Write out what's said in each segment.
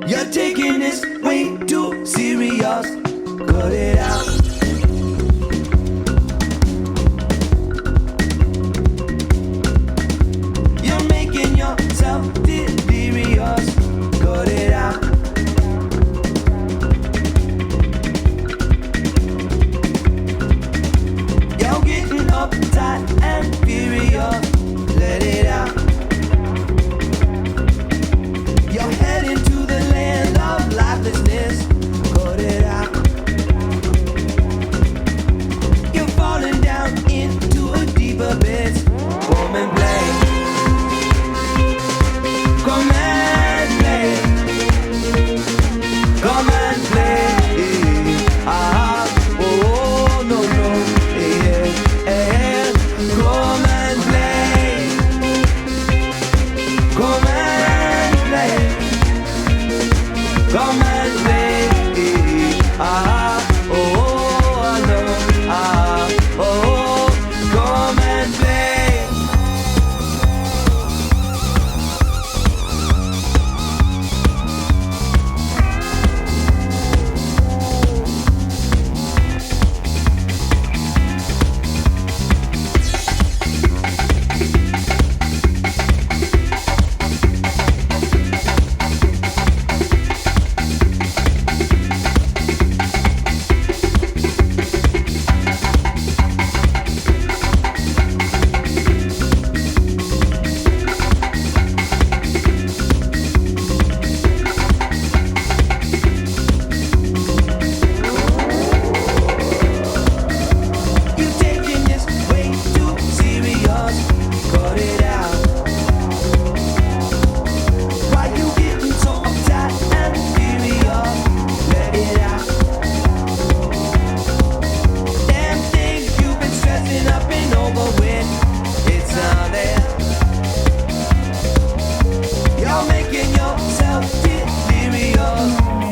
You're taking this way too serious. Cut it out. You're making yourself delirious. Cut it out. You're getting uptight and furious. Let it out. You're heading to the land of lifelessness. Cut it out. You're falling down into a deeper abyss. Come and play. Come and play. Come and play. Ah, oh, no, no. Yeah, yeah. Come and play. Come and play. Come and play. Ah, oh, I know. Ah, oh, come and play.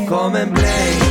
Come and play.